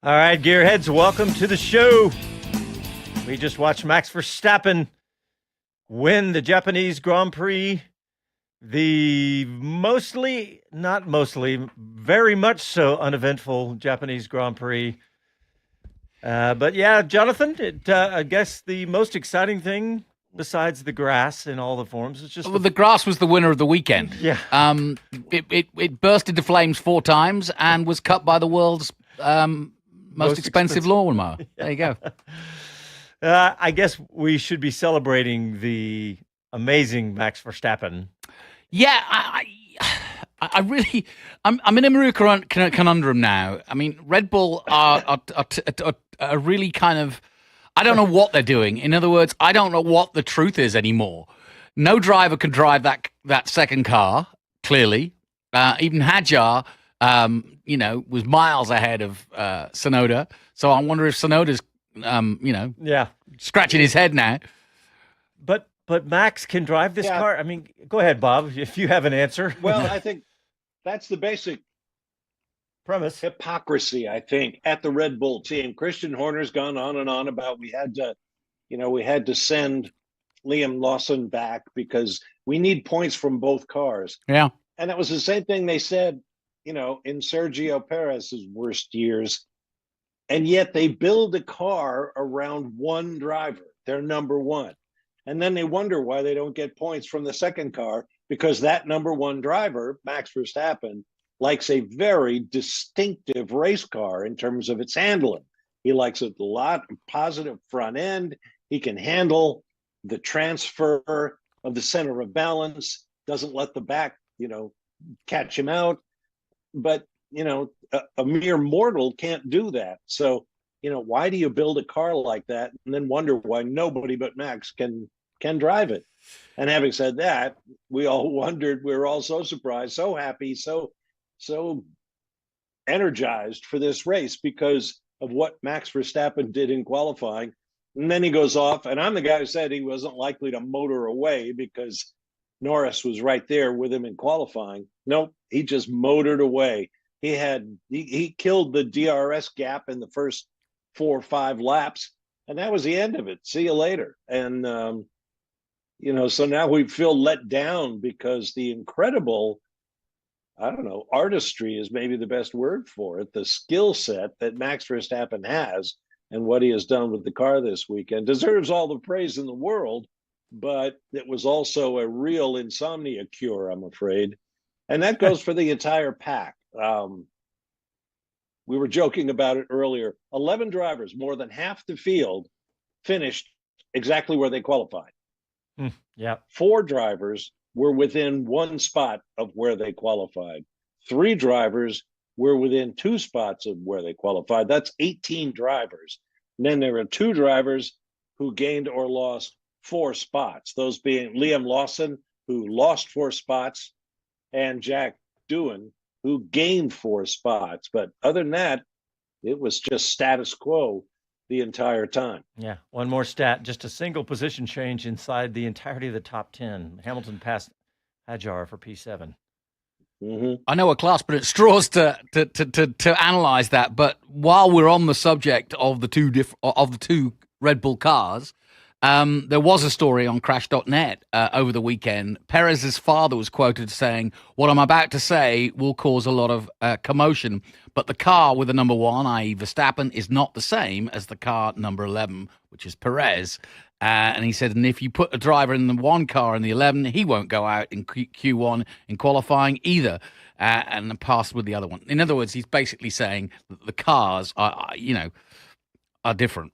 All right, Gearheads, welcome to the show. We just watched Max Verstappen win the Japanese Grand Prix, the very much so uneventful Japanese Grand Prix. But yeah, Jonathan, I guess the most exciting thing besides the grass in all the forms is just the grass was the winner of the weekend. Yeah. It burst into flames 4 times and was cut by the world's most expensive lawnmower. There you go. I guess we should be celebrating the amazing Max Verstappen. Yeah, I really, I'm in a real conundrum now. I mean, Red Bull are really kind of, I don't know what they're doing. In other words, I don't know what the truth is anymore. No driver can drive that second car, clearly. Even Hadjar, was miles ahead of Tsunoda. So I wonder if Tsunoda's, scratching his head now. But Max can drive this car. I mean, go ahead, Bob, if you have an answer. Well, I think that's the basic premise. Hypocrisy, I think, at the Red Bull team. Christian Horner's gone on and on about we had to send Liam Lawson back because we need points from both cars. Yeah. And that was the same thing they said, in Sergio Perez's worst years. And yet they build a car around one driver, their number one. And then they wonder why they don't get points from the second car, because that number one driver, Max Verstappen, likes a very distinctive race car in terms of its handling. He likes it a lot, positive front end. He can handle the transfer of the center of balance, doesn't let the back, catch him out. But, a mere mortal can't do that. So, why do you build a car like that and then wonder why nobody but Max can drive it? And having said that, we all wondered, we were all so surprised, so happy, so energized for this race because of what Max Verstappen did in qualifying. And then he goes off, and I'm the guy who said he wasn't likely to motor away because Norris was right there with him in qualifying. Nope, he just motored away. He killed the DRS gap in the first 4 or 5 laps, and that was the end of it. See you later. And so now we feel let down because the incredible, artistry is maybe the best word for it. The skill set that Max Verstappen has and what he has done with the car this weekend deserves all the praise in the world, but it was also a real insomnia cure, I'm afraid. And that goes for the entire pack. We were joking about it earlier. 11 drivers, more than half the field, finished exactly where they qualified. Yeah. 4 drivers were within 1 spot of where they qualified. 3 drivers were within 2 spots of where they qualified. That's 18 drivers. And then there are 2 drivers who gained or lost 4 spots, those being Liam Lawson, who lost 4 spots, and Jack Doohan, who gained 4 spots. But other than that, it was just status quo the entire time. Yeah. One more stat, just a single position change inside the entirety of the top 10. Hamilton passed Hadjar for P7. Mm-hmm. I know we're clasping at straws to analyze that, but while we're on the subject of the two Red Bull cars, there was a story on Crash.net over the weekend. Perez's father was quoted saying, "What I'm about to say will cause a lot of commotion, but the car with the number 1, i.e. Verstappen, is not the same as the car number 11, which is Perez." And he said, and if you put a driver in the 1 car in the 11, he won't go out in Q1 in qualifying either, and pass with the other one. In other words, he's basically saying that the cars are different.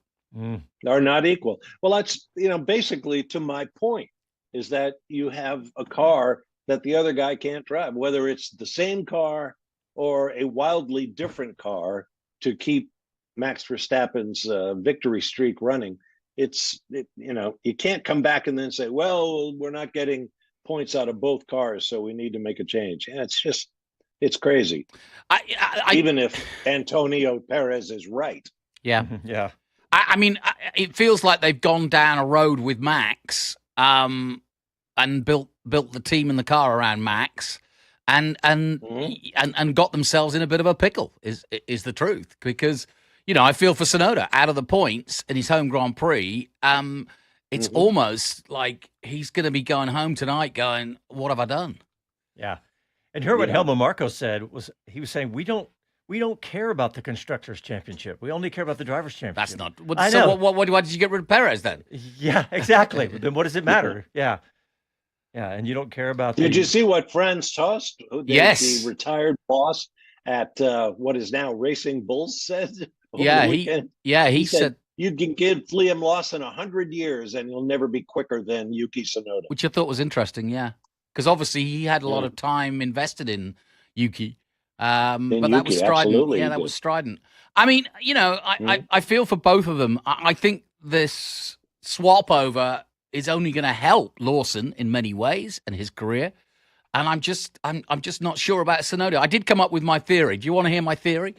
Are not equal. Well, that's, basically to my point, is that you have a car that the other guy can't drive, whether it's the same car or a wildly different car to keep Max Verstappen's victory streak running. You can't come back and then say, well, we're not getting points out of both cars, so we need to make a change. And it's crazy. Even if Antonio Perez is right. Yeah. Yeah. I mean, it feels like they've gone down a road with Max and built the team and the car around Max and got themselves in a bit of a pickle, is the truth. Because, I feel for Tsunoda out of the points in his home Grand Prix. It's almost like he's going to be going home tonight going, what have I done? Yeah. And hear what Helmut Marko said he was saying, we don't care about the Constructors' Championship. We only care about the Drivers' Championship. That's not. I know. Why did you get rid of Perez then? Yeah, exactly. Then what does it matter? Yeah. Yeah, and you don't care about Did you see what Franz Tost, Yes. the retired boss at what is now Racing Bulls, said? He said you can give Liam Lawson 100 years and he'll never be quicker than Yuki Tsunoda. Which I thought was interesting, yeah. Because obviously he had a lot of time invested in Yuki. But that was strident. Yeah, that was strident. I mean, I feel for both of them. I think this swap over is only going to help Lawson in many ways and his career. And I'm just not sure about Tsunoda. I did come up with my theory. Do you want to hear my theory?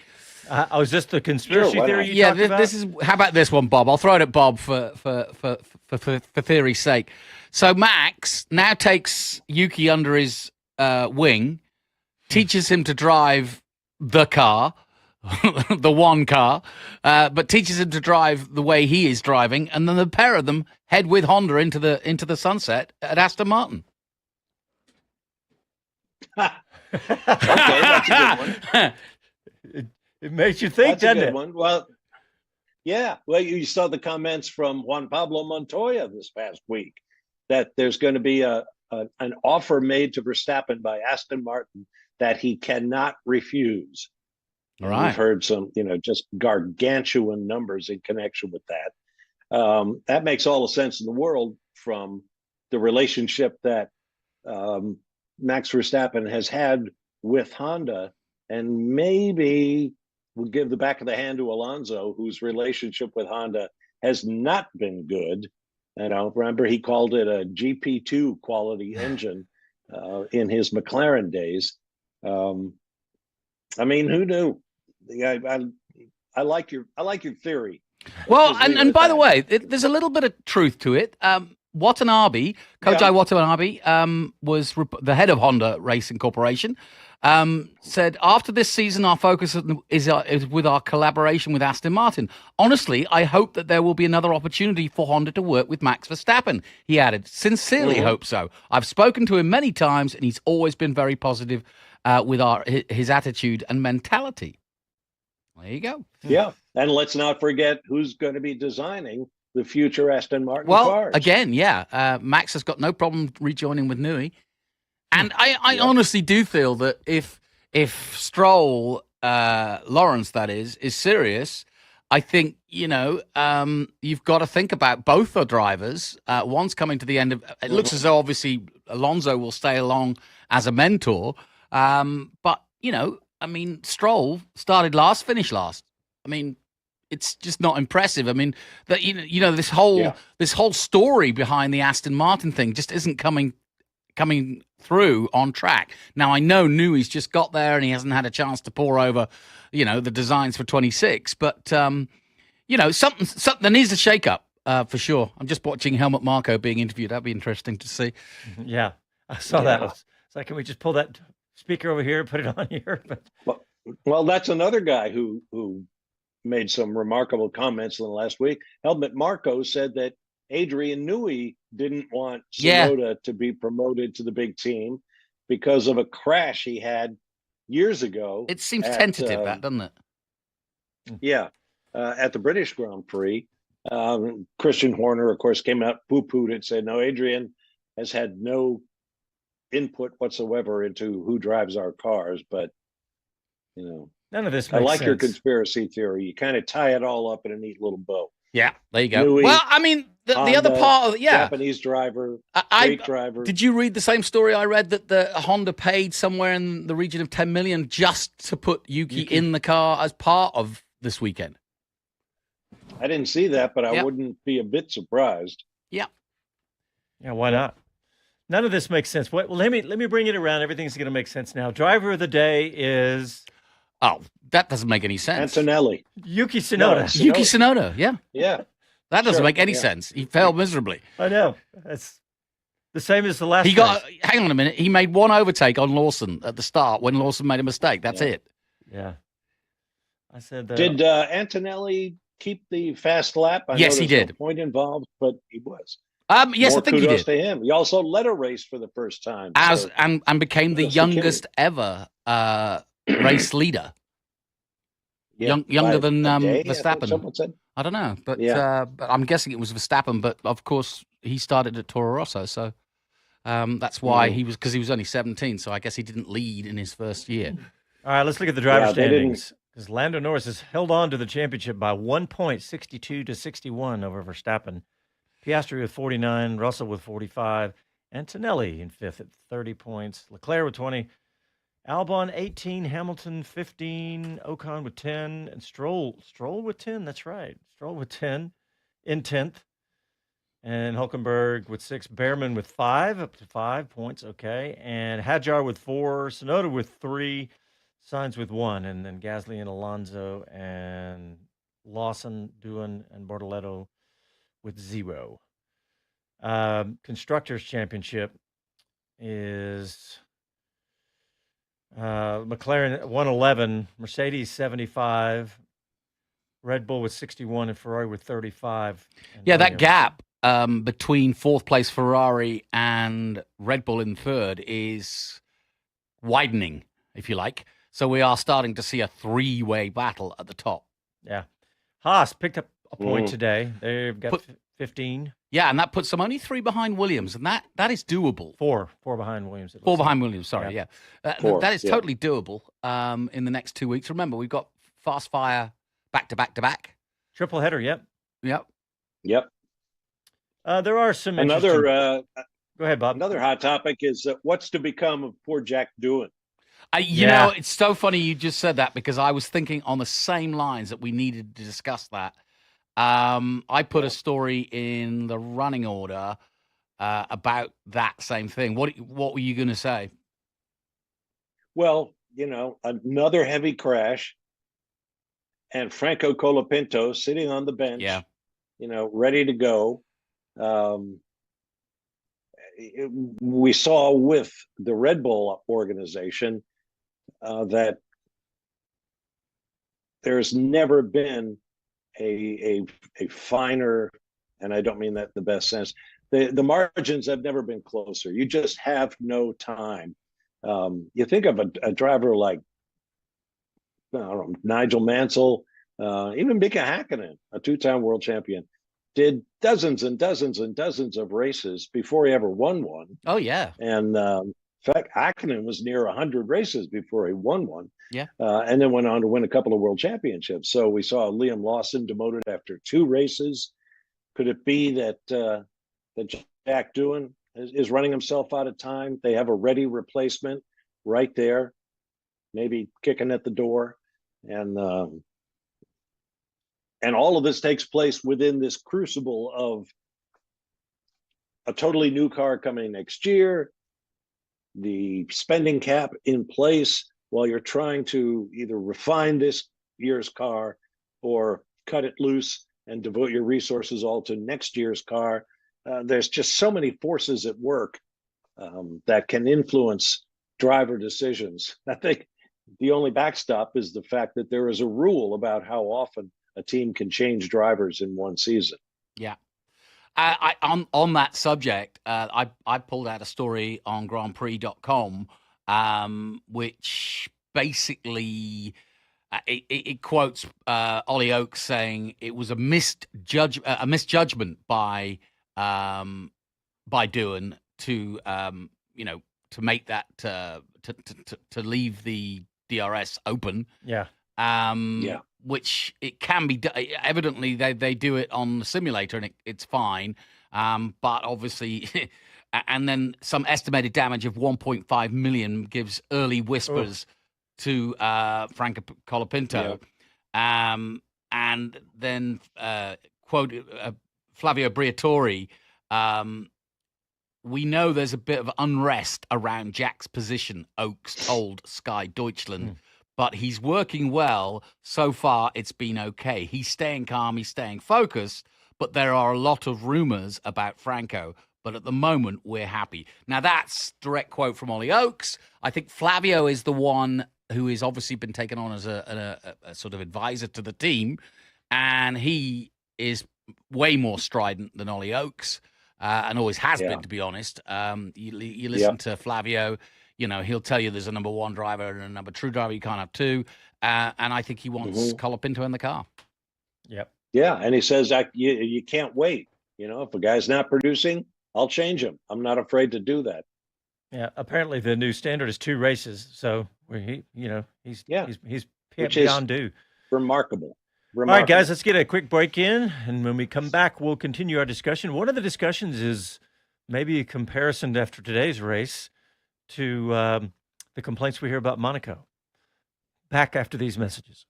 Was this the conspiracy theory you talked about? This is. How about this one, Bob? I'll throw it at Bob for theory's sake. So Max now takes Yuki under his wing, teaches him to drive the car, the one car, but teaches him to drive the way he is driving, and then the pair of them head with Honda into the sunset at Aston Martin. Okay, that's a good one. It makes you think, doesn't it? One. Well, yeah. Well, you saw the comments from Juan Pablo Montoya this past week that there's going to be an offer made to Verstappen by Aston Martin that he cannot refuse. All right. We've heard some, just gargantuan numbers in connection with that. That makes all the sense in the world from the relationship that Max Verstappen has had with Honda, and maybe we'll give the back of the hand to Alonso, whose relationship with Honda has not been good. Remember he called it a GP2 quality engine in his McLaren days. I mean, who knew? I like your theory. Well, and by the way, there's a little bit of truth to it. Watanabe, Kojai Watanabe, was the head of Honda Racing Corporation. Said, after this season, our focus is with our collaboration with Aston Martin. Honestly, I hope that there will be another opportunity for Honda to work with Max Verstappen. He added, sincerely hope so. I've spoken to him many times, and he's always been very positive with his attitude and mentality. There you go. Yeah, and let's not forget who's going to be designing the future Aston Martin cars. Well, again, Max has got no problem rejoining with Newey. And I honestly do feel that if Stroll, Lawrence, that is serious, I think, you've got to think about both the drivers. One's coming to the end of it. Looks as though, obviously, Alonso will stay along as a mentor. But, Stroll started last, finished last. I mean, it's just not impressive. I mean, that this whole story behind the Aston Martin thing just isn't coming through on track. Now, I know Newey's just got there and he hasn't had a chance to pore over, the designs for 26. But, something there needs a shake-up for sure. I'm just watching Helmut Marko being interviewed. That'd be interesting to see. Yeah, I saw that. It's like, can we just pull that speaker over here and put it on here? Well, that's another guy who made some remarkable comments in the last week. Helmut Marko said that Adrian Newey didn't want Tsunoda to be promoted to the big team because of a crash he had years ago. It seems tentative, doesn't it? Yeah, at the British Grand Prix. Christian Horner, of course, came out, poo-pooed it, said, no, Adrian has had no input whatsoever into who drives our cars. But, none of this makes I like sense. your conspiracy theory. You kind of tie it all up in a neat little bow. Yeah, there you go. Newey, well, I mean, the other part of Japanese driver, great driver. Did you read the same story I read that the Honda paid somewhere in the region of 10 million just to put Yuki in the car as part of this weekend? I didn't see that, but I wouldn't be a bit surprised. Yeah. Yeah, why not? None of this makes sense. Well, let me bring it around. Everything's going to make sense now. Driver of the day is... Oh, that doesn't make any sense. Antonelli. Yuki Tsunoda. No, Yuki Tsunoda, yeah. Yeah. That doesn't make any sense. He failed miserably. I know. That's the same as the last hang on a minute. He made one overtake on Lawson at the start when Lawson made a mistake. That's it. Yeah. I said Did Antonelli keep the fast lap? I Yes, know he there's did. no point involved, but he was. Yes, More I think he kudos did. to him. He also led a race for the first time. And became the kudos to Kimi. youngest ever race leader. Yeah, Younger by than a day, I think Verstappen. someone said. I don't know, but Yeah. but I'm guessing it was Verstappen. But of course, he started at Toro Rosso, so that's why because he was only 17. So I guess he didn't lead in his first year. All right, let's look at the driver Yeah, they didn't- standings. Because Lando Norris has held on to the championship by 1 point, 62 to 61 over Verstappen. Piastri with 49, Russell with 45, Antonelli in fifth at 30 points, Leclerc with 20, Albon 18, Hamilton 15, Ocon with 10, and Stroll with 10. That's right, Stroll with 10 in 10th, and Hulkenberg with 6, Behrman with 5, up to 5 points, okay, and Hadjar with 4, Tsunoda with 3, Sainz with 1, and then Gasly and Alonso and Lawson, Doohan, and Bortoletto with 0. Constructors Championship is McLaren 111, Mercedes 75, Red Bull with 61, and Ferrari with 35. Yeah, that gap between fourth place Ferrari and Red Bull in third is widening, if you like. So we are starting to see a three-way battle at the top. Yeah. Haas picked up a point today. They've got 15. Yeah, and that puts them only 3 behind Williams, and that is doable. 4 behind Williams. 4 behind Williams, sorry, yeah. That is totally doable in the next 2 weeks. Remember, we've got Fast Fire back-to-back-to-back. Triple header, yep. Yep. There are some Another Go ahead, Bob. Another hot topic is what's to become of poor Jack Doohan. You know, it's so funny you just said that because I was thinking on the same lines that we needed to discuss that. I put a story in the running order about that same thing. What were you going to say? Well, another heavy crash, and Franco Colapinto sitting on the bench, ready to go. We saw with the Red Bull organization that there's never been a finer, and I don't mean that in the best sense. The margins have never been closer. You just have no time. You think of a driver like Nigel Mansell, even Mika Hakkinen, a 2-time world champion, did dozens and dozens and dozens of races before he ever won one. Oh, yeah. And in fact, Hakkinen was near 100 races before he won one. Yeah. And then went on to win a couple of world championships. So we saw Liam Lawson demoted after 2 races. Could it be that Jack Doohan is running himself out of time? They have a ready replacement right there, maybe kicking at the door. And all of this takes place within this crucible of a totally new car coming next year, the spending cap in place while you're trying to either refine this year's car or cut it loose and devote your resources all to next year's car. There's just so many forces at work that can influence driver decisions. I think the only backstop is the fact that there is a rule about how often a team can change drivers in one season. Yeah. On that subject, I pulled out a story on GrandPrix.com, which basically it quotes Ollie Oakes saying it was a misjudgment by Doohan to make that to leave the DRS open. Yeah. Which it can be. Evidently, they do it on the simulator and it's fine. But obviously, and then some estimated damage of 1.5 million gives early whispers to Franco Colapinto. Yeah. And then quote Flavio Briatore. We know there's a bit of unrest around Jack's position, Oakes told Sky Deutschland. But he's working well. So far, it's been okay. He's staying calm. He's staying focused. But there are a lot of rumors about Franco. But at the moment, we're happy. Now, that's direct quote from Ollie Oakes. I think Flavio is the one who has obviously been taken on as a sort of advisor to the team, and he is way more strident than Ollie Oakes, and always has been, to be honest. You listen to Flavio, he'll tell you there's a number one driver and a number two driver. You can't have two. And I think he wants Colapinto in the car. Yep. Yeah, and he says you can't wait. If a guy's not producing, I'll change him. I'm not afraid to do that. Yeah. Apparently, the new standard is 2 races, so he's beyond due. Remarkable. All right, guys, let's get a quick break in, and when we come back, we'll continue our discussion. One of the discussions is maybe a comparison after today's race to the complaints we hear about Monaco. Back after these messages.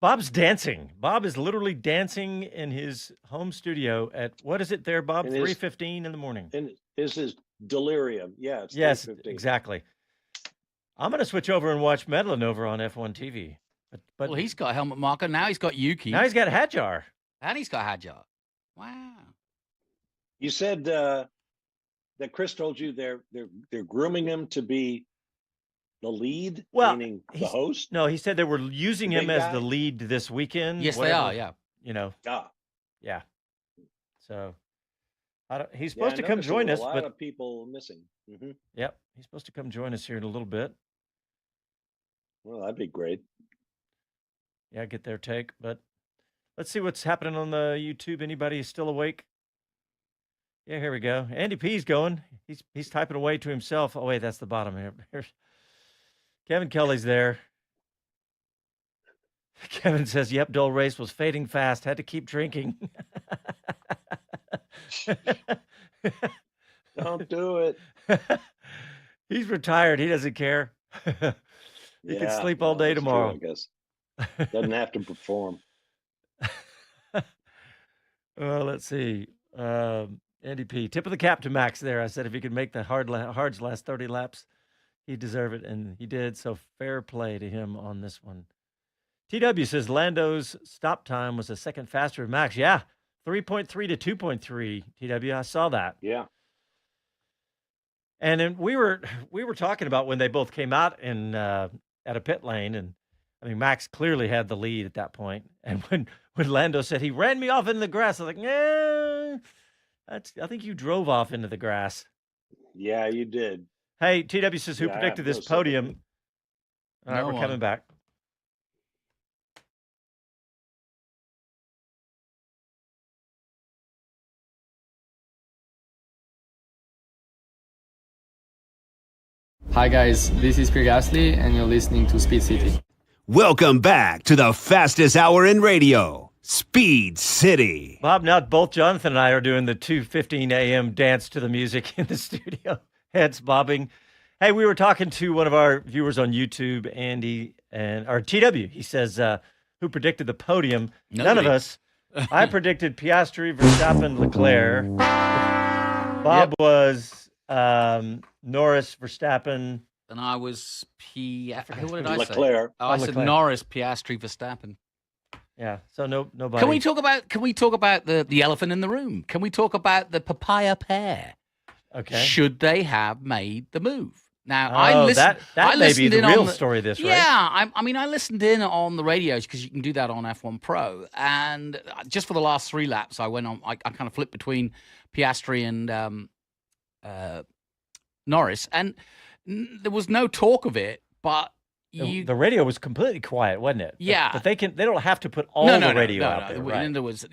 Bob's dancing. Bob is literally dancing in his home studio at, what is it there, Bob? 3:15 in the morning. And this is delirium. Yeah, it's yes, 3:15. Exactly. I'm going to switch over and watch Medland over on F1 TV. But well, he's got Helmut Marko. Now he's got Yuki. Now he's got Hadjar. And he's got Hadjar. Wow. You said that Chris told you they're grooming him to be the lead, meaning the host? No, he said they were using him as the lead this weekend. Yes, they are, yeah. Yeah. So he's supposed to come join us. A lot of people missing. Mm-hmm. Yep, he's supposed to come join us here in a little bit. Well, that'd be great. Yeah, get their take. But let's see what's happening on the YouTube. Anybody still awake? Yeah, here we go. Andy P's going. He's typing away to himself. Oh, wait, that's the bottom here. Kevin Kelly's there. Kevin says, yep, dull race was fading fast. Had to keep drinking. Don't do it. He's retired. He doesn't care. He can sleep all day tomorrow. True, I guess. Doesn't have to perform. Let's see. Andy P. Tip of the cap to Max there. I said if he could make the hards last 30 laps, he'd deserve it, and he did. So fair play to him on this one. TW says Lando's stop time was a second faster than Max. Yeah, 3.3 to 2.3. TW, I saw that. Yeah. And then we were talking about when they both came out in at a pit lane, and I mean Max clearly had the lead at that point. And when Lando said he ran me off into the grass, I was like, nah. I think you drove off into the grass. Yeah, you did. Hey, TW says, who predicted this podium? All right, we're coming back. Hi guys, this is Pierre Gasly, and you're listening to Speed City. Welcome back to the fastest hour in radio, Speed City. Bob, now both Jonathan and I are doing the 2:15 a.m. dance to the music in the studio, heads bobbing. Hey, we were talking to one of our viewers on YouTube, Andy, or TW. He says, who predicted the podium? Nobody. None of us. I predicted Piastri, Verstappen, Leclerc. Bob was Norris, Verstappen. And I was what did I Leclerc. say? Oh, I said Leclerc. Norris, Piastri, Verstappen. Yeah, so nobody. Can we talk about the elephant in the room? Can we talk about the papaya pair? Okay. Should they have made the move? Now, that may be the real story of this, right? Yeah, I mean, I listened in on the radios because you can do that on F1 Pro, and just for the last 3 laps, I went on. I kind of flipped between Piastri and Norris, and there was no talk of it, but the radio was completely quiet, wasn't it? Yeah, but they don't have to put all the radio out there, right? And there was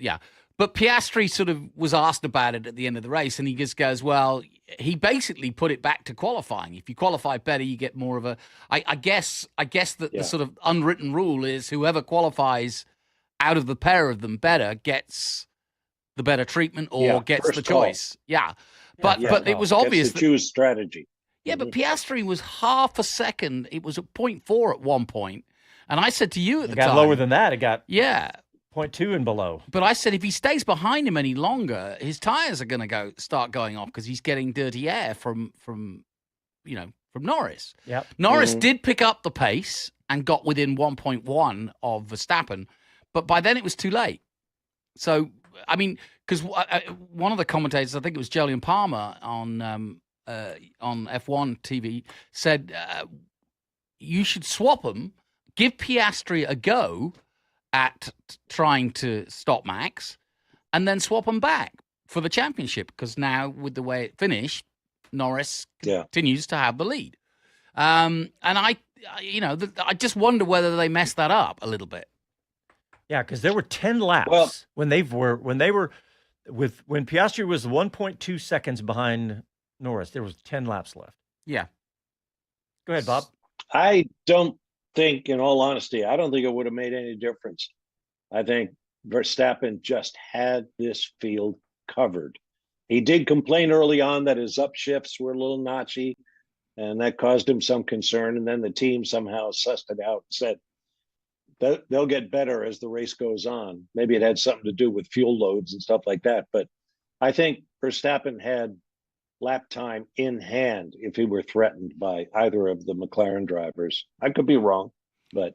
But Piastri sort of was asked about it at the end of the race, and he just goes, well, he basically put it back to qualifying. If you qualify better, you get more of a... I guess that the sort of unwritten rule is whoever qualifies out of the pair of them better gets the better treatment or gets the choice. Yeah. But it was obvious to choose strategy. Yeah, but Piastri was half a second. It was at 0.4 at one point. And I said to you at the time... It got lower than that. It got... Yeah. 0.2 and below. But I said if he stays behind him any longer, his tires are going to start going off because he's getting dirty air from Norris. Yep. Norris did pick up the pace and got within 1.1 of Verstappen, but by then it was too late. So I mean, because one of the commentators, I think it was Jolyon Palmer on F1 TV, said you should swap them, give Piastri a go at trying to stop Max, and then swap them back for the championship. Because now, with the way it finished, Norris continues to have the lead. And I just wonder whether they messed that up a little bit. Yeah, because there were 10 laps when Piastri was 1.2 seconds behind Norris. There was 10 laps left. Yeah. Go ahead, Bob. I don't think, in all honesty, I don't think it would have made any difference. I think Verstappen just had this field covered. He did complain early on that his upshifts were a little notchy, and that caused him some concern. And then the team somehow sussed it out and said they'll get better as the race goes on. Maybe it had something to do with fuel loads and stuff like that. But I think Verstappen had lap time in hand if he were threatened by either of the McLaren drivers. I could be wrong, but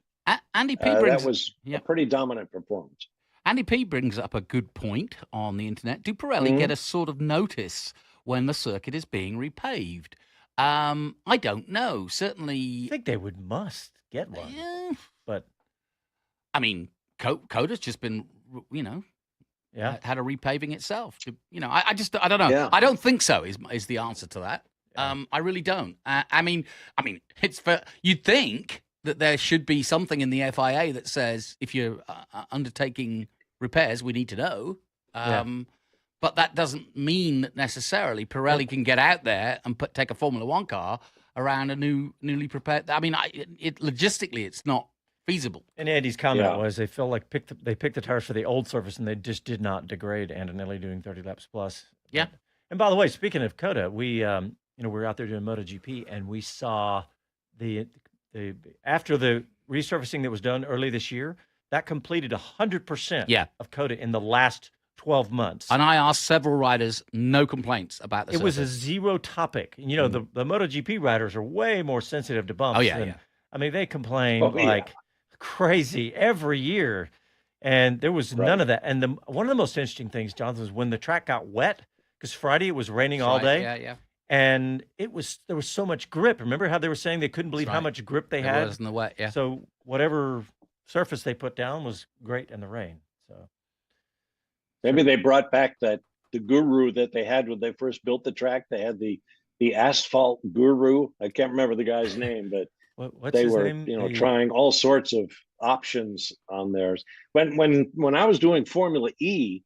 Andy P that was a pretty dominant performance. Andy P brings up a good point on the internet. Do Pirelli get a sort of notice when the circuit is being repaved? I don't know. Certainly, I think they must get one. Yeah. But I mean, Coda's just been, had a repaving itself. I don't know. Yeah. I don't think so. Is the answer to that? Yeah. I really don't. I mean, it's for you'd think that there should be something in the FIA that says if you're undertaking repairs, we need to know. But that doesn't mean that necessarily Pirelli can get out there and take a Formula One car around a newly prepared. I mean, logistically, it's not feasible. And Andy's comment was they felt like they picked the tires for the old surface and they just did not degrade Antonelli doing 30 laps plus. Yeah. And by the way, speaking of Coda, we were out there doing MotoGP and we saw the after the resurfacing that was done early this year, that completed 100% of Coda in the last 12 months. And I asked several riders, no complaints about the surface. It was a zero topic. The MotoGP riders are way more sensitive to bumps. Oh, yeah. I mean, they complain crazy every year. And there was none of that. And one of the most interesting things, Jonathan, was when the track got wet, because Friday it was raining all day. Yeah. And there was so much grip. Remember how they were saying they couldn't believe how much grip they had? It was in the wet, yeah. So whatever surface they put down was great in the rain. So maybe they brought back the guru that they had when they first built the track. They had the asphalt guru. I can't remember the guy's name, but what's they his were name? trying all sorts of options on theirs. When I was doing Formula E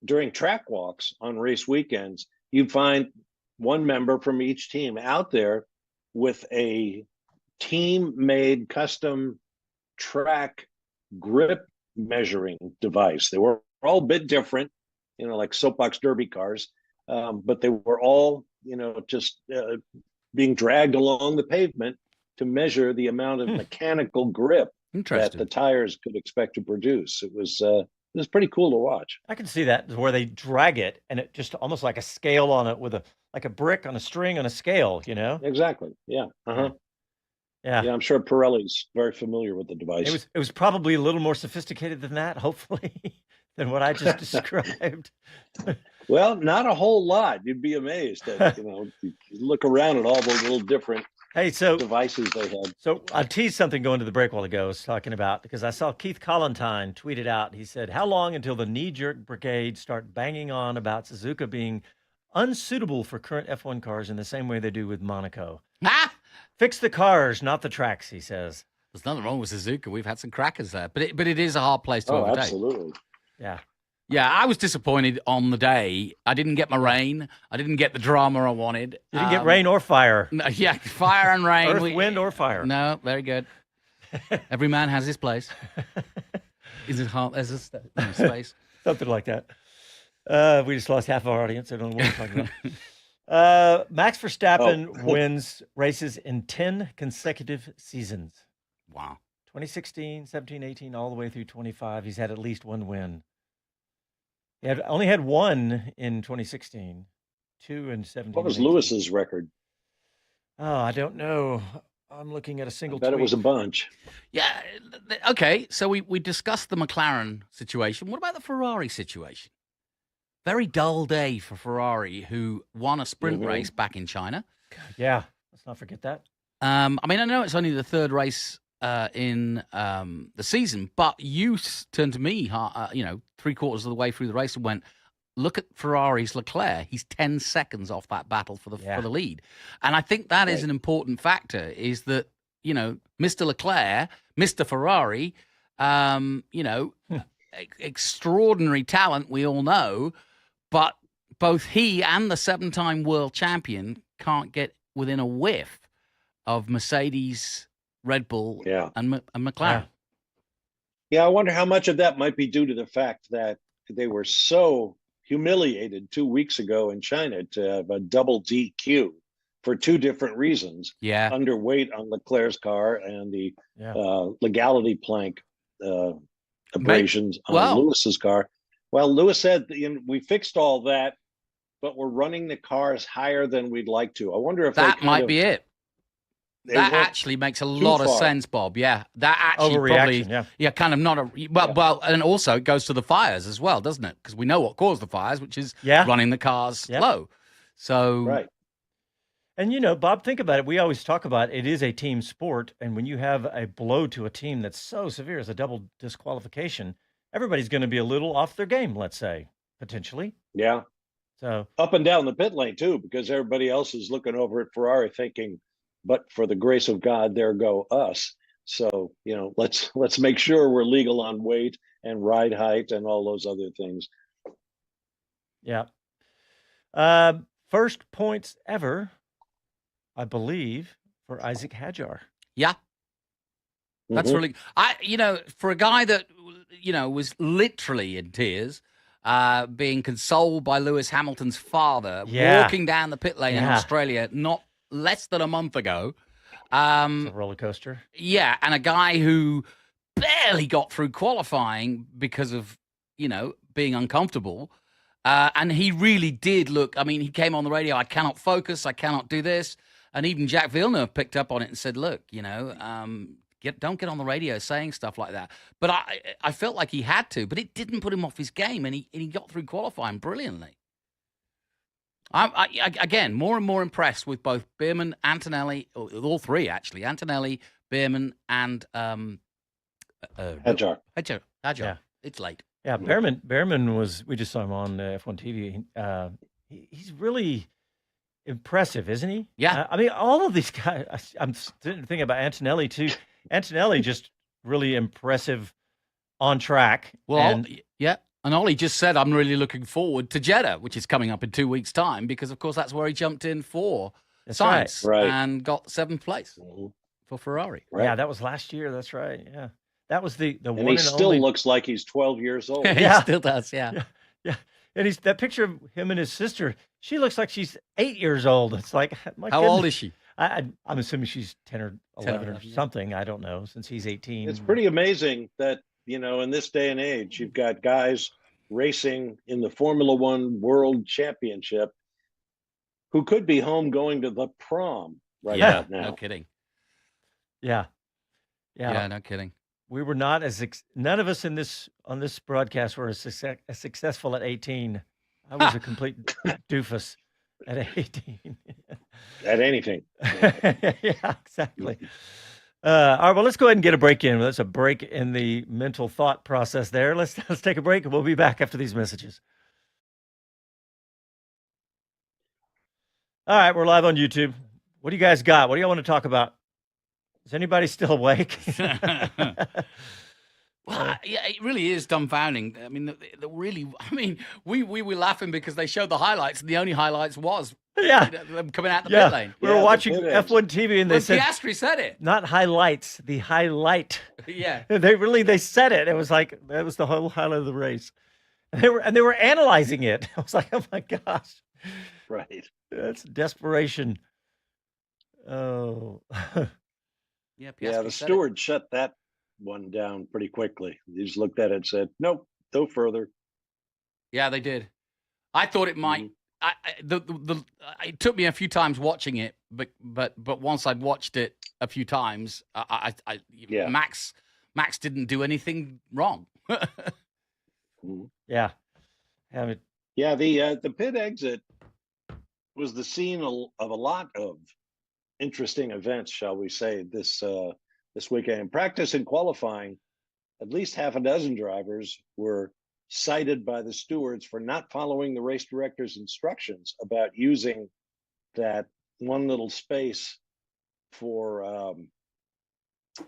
during track walks on race weekends, you'd find one member from each team out there with a team-made custom track grip measuring device. They were all a bit different, like soapbox derby cars, but they were all, just being dragged along the pavement to measure the amount of mechanical grip that the tires could expect to produce. It was pretty cool to watch. I can see that where they drag it and it just almost like a scale on it with like a brick on a string on a scale, Exactly. Yeah. Yeah, I'm sure Pirelli's very familiar with the device. It was probably a little more sophisticated than that, hopefully, than what I just described. Well, not a whole lot. You'd be amazed that you look around at all the little different devices they had. So I teased something going to the break while ago. I was talking about because I saw Keith Collentine tweet it out. He said, "How long until the knee-jerk brigade start banging on about Suzuka being unsuitable for current F1 cars in the same way they do with Monaco? Fix the cars, not the tracks," he says. There's nothing wrong with Suzuka. We've had some crackers there, but it is a hard place to overtake. Absolutely. Yeah, I was disappointed on the day. I didn't get my rain. I didn't get the drama I wanted. You didn't get rain or fire. No, yeah, fire and rain. Earth, wind, or fire. No, very good. Every man has his place. Is it hard? There's a space. Something like that. We just lost half of our audience. I don't know what we're talking about. Max Verstappen wins races in 10 consecutive seasons. Wow. 2016, 17, 18, all the way through 25. He's had at least one win. He only had one in 2016, two in 17. What was Lewis's record? Oh, I don't know. I'm looking at a I single bet tweet. it was a bunch. Yeah. Okay. So we discussed the McLaren situation. What about the Ferrari situation? Very dull day for Ferrari, who won a sprint race back in China. Yeah, let's not forget that. I mean, I know it's only the third race in the season, but you turned to me, 3/4 of the way through the race and went, look at Ferrari's Leclerc. He's 10 seconds off that battle for the lead. And I think that is an important factor, is that, Mr. Leclerc, Mr. Ferrari, extraordinary talent, we all know, but both he and the 7-time world champion can't get within a whiff of Mercedes, Red Bull, and McLaren. Yeah, I wonder how much of that might be due to the fact that they were so humiliated 2 weeks ago in China to have a double DQ for two different reasons. Yeah. Underweight on Leclerc's car and the legality plank abrasions on Lewis's car. Well, Lewis said, we fixed all that, but we're running the cars higher than we'd like to. I wonder if that might be it. That actually makes a lot of sense, Bob. Yeah, that actually overreaction, probably, kind of not a well, and also it goes to the fires as well, doesn't it? Because we know what caused the fires, which is running the cars slow. So right. And Bob, think about it. We always talk about it is a team sport, and when you have a blow to a team that's so severe as a double disqualification, everybody's going to be a little off their game. Let's say potentially. Yeah. So up and down the pit lane too, because everybody else is looking over at Ferrari thinking, but for the grace of God, there go us. So, let's make sure we're legal on weight and ride height and all those other things. Yeah. First points ever, I believe, for Isaac Hadjar. Yeah. That's really, for a guy that, was literally in tears, being consoled by Lewis Hamilton's father, walking down the pit lane in Australia, not less than a month ago. It's a roller coaster. Yeah, and a guy who barely got through qualifying because of, being uncomfortable. And he really did look, I mean, he came on the radio, I cannot focus, I cannot do this. And even Jack Villeneuve picked up on it and said, look, don't get on the radio saying stuff like that. But I felt like he had to, but it didn't put him off his game, and he got through qualifying brilliantly. I again, more and more impressed with both Beerman, Antonelli, all three actually, Antonelli, Beerman, and Hadjar. Hadjar. It's late. Yeah, Beerman was. We just saw him on F1 TV. He's really impressive, isn't he? Yeah. I mean, all of these guys. I'm thinking about Antonelli too. Antonelli just really impressive on track. Well, and Ollie just said, I'm really looking forward to Jeddah, which is coming up in 2 weeks' time, because, of course, that's where he jumped in for science and got 7th place for Ferrari. Right. Yeah, that was last year. That's right. Yeah. That was the and one he and still only... looks like he's 12 years old. He still does, yeah. And that picture of him and his sister, she looks like she's 8 years old. It's like, how old is she? I'm assuming she's 10 or 11 or something. I don't know, since he's 18. It's pretty amazing that, in this day and age, you've got guys racing in the Formula One World Championship who could be home going to the prom about now. No kidding. Yeah, no kidding. We were not none of us on this broadcast were as successful at 18. I was a complete doofus at 18. At anything. Yeah, exactly. All right, well, let's go ahead and get a break in. That's a break in the mental thought process there. Let's take a break, and we'll be back after these messages. All right, we're live on YouTube. What do you guys got? What do y'all want to talk about? Is anybody still awake? Well, yeah, it really is dumbfounding. I mean, we were laughing because they showed the highlights, and the only highlights was them coming out the pit lane. We were watching F1 TV, and they said Piastri said it. Not highlights, the highlight. Yeah, they said it. It was like that was the whole highlight of the race. And they were analyzing it. I was like, oh my gosh, right? That's desperation. Oh. Yeah, the steward shut that one down pretty quickly. He just looked at it and said, nope, no further. Yeah, they did. I thought it might. It took me a few times watching it, but once I'd watched it a few times. Yeah. Max didn't do anything wrong. Yeah. I mean, Yeah, the pit exit was the scene of a lot of interesting events, shall we say, this weekend. In practice and qualifying, at least half a dozen drivers were cited by the stewards for not following the race director's instructions about using that one little space for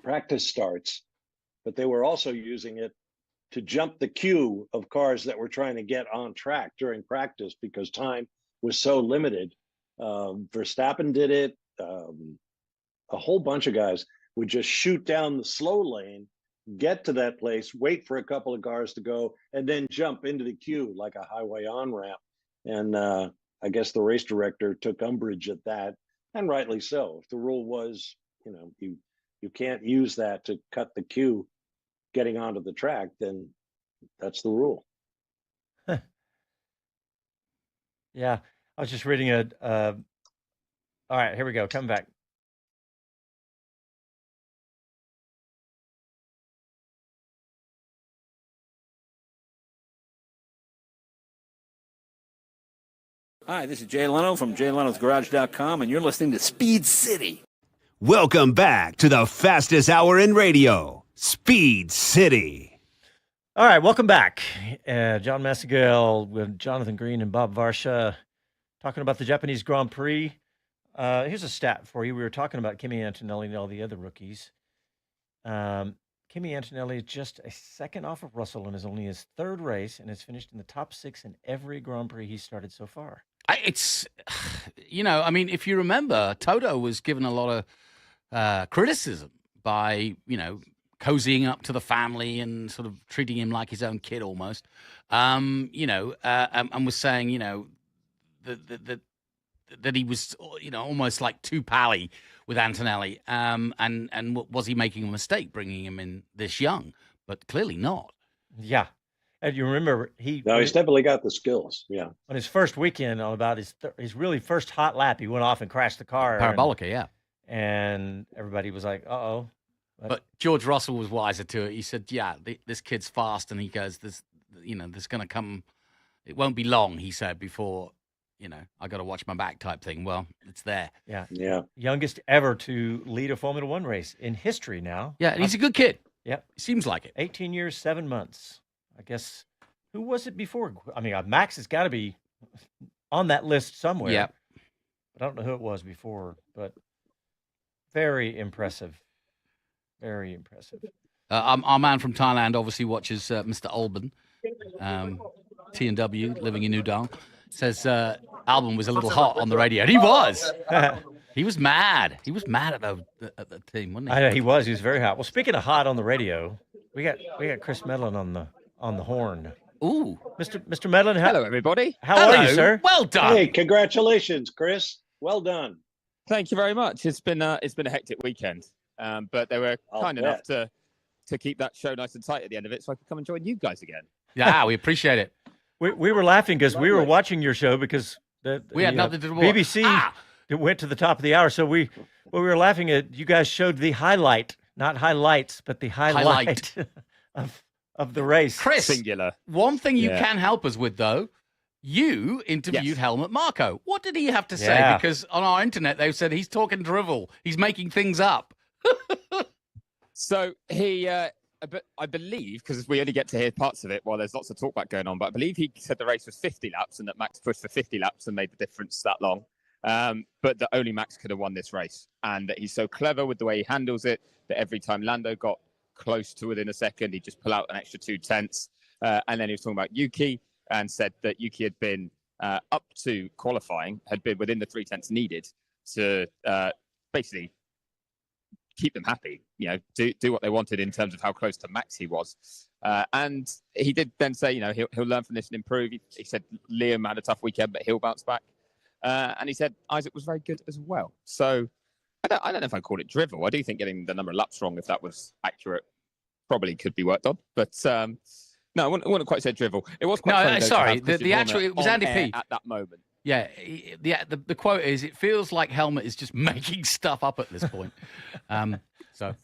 practice starts, but they were also using it to jump the queue of cars that were trying to get on track during practice because time was so limited. Verstappen did it. A whole bunch of guys would just shoot down the slow lane, get to that place, wait for a couple of cars to go, and then jump into the queue like a highway on-ramp. And I guess the race director took umbrage at that, and rightly so. If the rule was, you can't use that to cut the queue getting onto the track, then that's the rule. yeah. I was just reading all right, here we go. Come back. Hi, this is Jay Leno from JayLenosGarage.com, and you're listening to Speed City. Welcome back to the fastest hour in radio, Speed City. All right, welcome back. Jon Massengale with Jonathan Green and Bob Varsha talking about the Japanese Grand Prix. Here's a stat for you. We were talking about Kimi Antonelli and all the other rookies. Kimi Antonelli is just a second off of Russell and is only his third race and has finished in the top 6 in every Grand Prix he's started so far. It's, I mean, if you remember, Toto was given a lot of criticism by, cozying up to the family and sort of treating him like his own kid almost, and was saying, that he was, almost like too pally with Antonelli. And was he making a mistake bringing him in this young? But clearly not. Yeah. And you remember he's definitely got the skills. Yeah. On his first weekend, on about his really first hot lap, he went off and crashed the car. Parabolica, yeah. And everybody was like, uh-oh. But George Russell was wiser to it. He said, yeah, this kid's fast. And he goes, there's going to come, it won't be long, he said, before, I got to watch my back type thing. Well, it's there. Yeah. Yeah. Youngest ever to lead a Formula One race in history now. Yeah, and he's a good kid. Yeah. Seems like it. 18 years, 7 months. I guess, who was it before? I mean, Max has got to be on that list somewhere. Yeah. But I don't know who it was before, but very impressive. Very impressive. Our man from Thailand obviously watches Mr. Alban, T&W, living in Udon. Says Alban was a little hot on the radio. And he was. He was mad. He was mad at the team, wasn't he? I know he was. He was very hot. Well, speaking of hot on the radio, we got Chris Medland on the horn. Ooh, Mr. Medland. Hello, everybody. How are you, sir? Well done. Hey, congratulations, Chris. Well done. Thank you very much. It's been a hectic weekend, but they were kind enough to keep that show nice and tight at the end of it, so I could come and join you guys again. Yeah, we appreciate it. We were laughing because we were watching your show because we had nothing to do. BBC it went to the top of the hour, so we were laughing at you guys showed the highlight, not highlights, but the highlight. of the race. Chris, singular. One thing you can help us with, though, you interviewed Helmut Marko. What did he have to say? Because on our internet, they said he's talking drivel. He's making things up. So he, I believe, because we only get to hear parts of it while there's lots of talkback going on, but I believe he said the race was 50 laps and that Max pushed for 50 laps and made the difference that long. But that only Max could have won this race. And that he's so clever with the way he handles it that every time Lando got close to within a second, he'd just pull out an extra 2/10. And then he was talking about Yuki and said that Yuki had been up to qualifying, had been within the 3/10 needed to basically keep them happy, do what they wanted in terms of how close to Max he was. And he did then say, he'll learn from this and improve. He said Liam had a tough weekend, but he'll bounce back. And he said Isaac was very good as well. So I don't know if I'd call it drivel. I do think getting the number of laps wrong, if that was accurate, probably could be worked on. But no, I wouldn't quite say drivel. It was quite funny, sorry. it The actual, it was Andy P. At that moment. Yeah, the quote is, "It feels like Helmut is just making stuff up at this point." So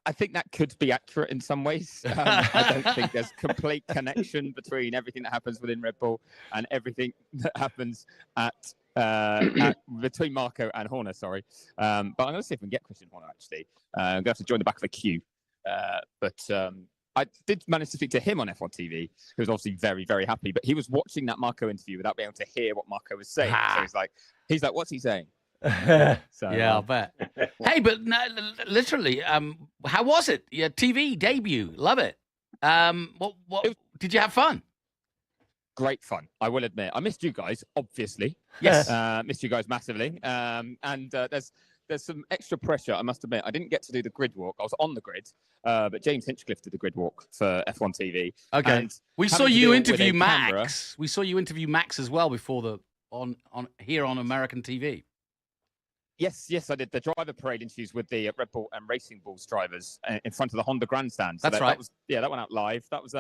I think that could be accurate in some ways. I don't think there's complete connection between everything that happens within Red Bull and everything that happens between Marco and Horner. Sorry, but I'm going to see if we can get Christian Horner. Actually, I'm going to have to join the back of the queue. But I did manage to speak to him on F1 TV. He was obviously very, very happy. But he was watching that Marco interview without being able to hear what Marco was saying. So he's like, "What's he saying?" So, yeah, I'll bet. Hey, but no, literally, how was it? Your TV debut, love it. What did you have fun? Great fun, I will admit. I missed you guys, obviously. Yes, missed you guys massively. And there's some extra pressure, I must admit. I didn't get to do the grid walk. I was on the grid, but James Hinchcliffe did the grid walk for F1 TV. Okay, and we saw you interview camera, Max. We saw you interview Max as well before on here on American TV. Yes, I did the driver parade interviews with the Red Bull and Racing Bulls drivers in front of the Honda grandstand. So That's right. That went out live. That was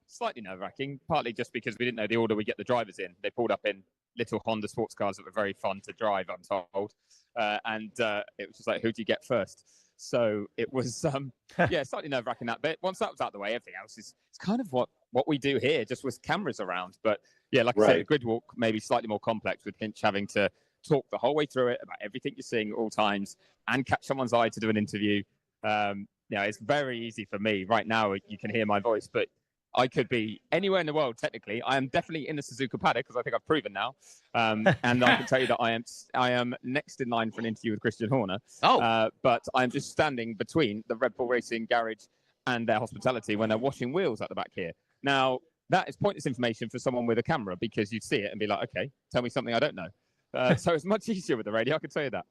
slightly nerve-wracking, partly just because we didn't know the order we get the drivers in. They pulled up in little Honda sports cars that were very fun to drive, I'm told. And it was just like, who do you get first? So it was, slightly nerve-wracking that bit. Once that was out of the way, everything else it's kind of what we do here, just with cameras around. But yeah, like I said, the grid walk may be slightly more complex with Hinch having to talk the whole way through it about everything you're seeing at all times and catch someone's eye to do an interview. It's very easy for me right now. You can hear my voice, but I could be anywhere in the world. Technically, I am definitely in the Suzuka paddock because I think I've proven now. And I can tell you that I am next in line for an interview with Christian Horner. But I'm just standing between the Red Bull Racing garage and their hospitality when they're washing wheels at the back here. Now, that is pointless information for someone with a camera because you'd see it and be like, okay, tell me something I don't know. So it's much easier with the radio, I can tell you that.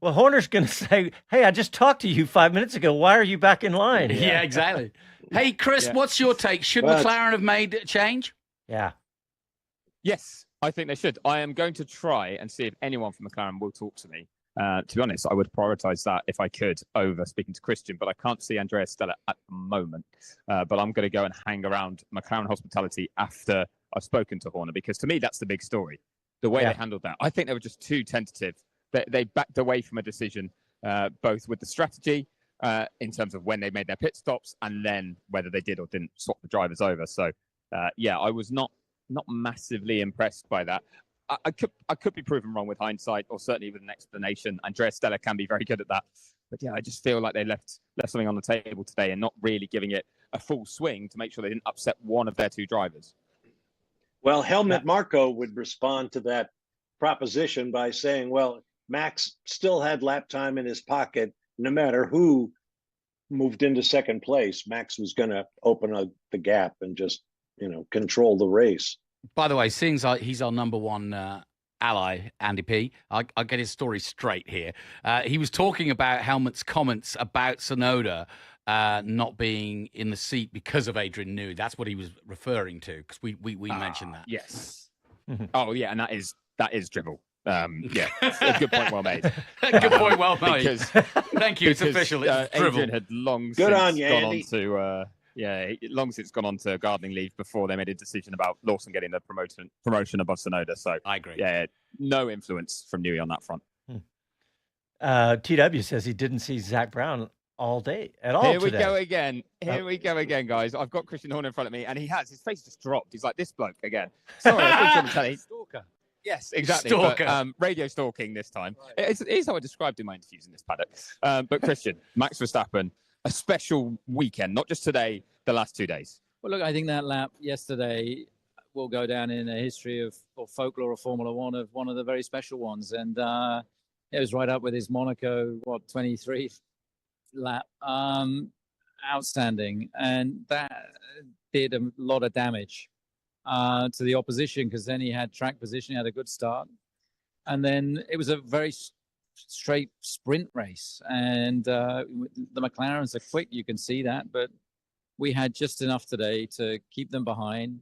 Well, Horner's going to say, "Hey, I just talked to you 5 minutes ago. Why are you back in line?" Yeah, exactly. Hey, Chris, what's your take? Should McLaren have made a change? Yeah. Yes, I think they should. I am going to try and see if anyone from McLaren will talk to me. To be honest, I would prioritise that if I could over speaking to Christian, but I can't see Andrea Stella at the moment. But I'm going to go and hang around McLaren hospitality after I've spoken to Horner, because to me, that's the big story. The way they handled that. I think they were just too tentative. They backed away from a decision, both with the strategy in terms of when they made their pit stops and then whether they did or didn't swap the drivers over. So, I was not massively impressed by that. I could be proven wrong with hindsight, or certainly with an explanation. Andrea Stella can be very good at that. But yeah, I just feel like they left something on the table today and not really giving it a full swing to make sure they didn't upset one of their two drivers. Well, Helmut Marko would respond to that proposition by saying, well, Max still had lap time in his pocket. No matter who moved into second place, Max was going to open the gap and just, control the race. By the way, seeing he's our number one ally, Andy P, I'll get his story straight here. He was talking about Helmut's comments about Tsunoda not being in the seat because of Adrian Newey. That's what he was referring to, because we mentioned that. Yes. Oh yeah, and that is dribble. Yeah, a good point well made. Good point well made. Because, thank you. It's official. It's Adrian had long since gone on to gardening leave before they made a decision about Lawson getting the promotion above Tsunoda. So I agree. Yeah, no influence from Newey on that front. TW says he didn't see Zach Brown all day at all. Here we today. go again. We go again, guys. I've got Christian Horner in front of me, and his face just dropped. He's like, this bloke again. Sorry, I couldn't tell you. Stalker. Yes, exactly. Stalker. But, radio stalking this time. Right. It's how I described in my interviews in this paddock. But Christian, Max Verstappen, a special weekend, not just today, the last 2 days. Well, look, I think that lap yesterday will go down in a history of folklore of Formula One, of one of the very special ones. And it was right up with his Monaco, 23 lap. Outstanding. And that did a lot of damage to the opposition, because then he had track position, he had a good start. And then it was a very straight sprint race. And the McLarens are quick, you can see that. But we had just enough today to keep them behind.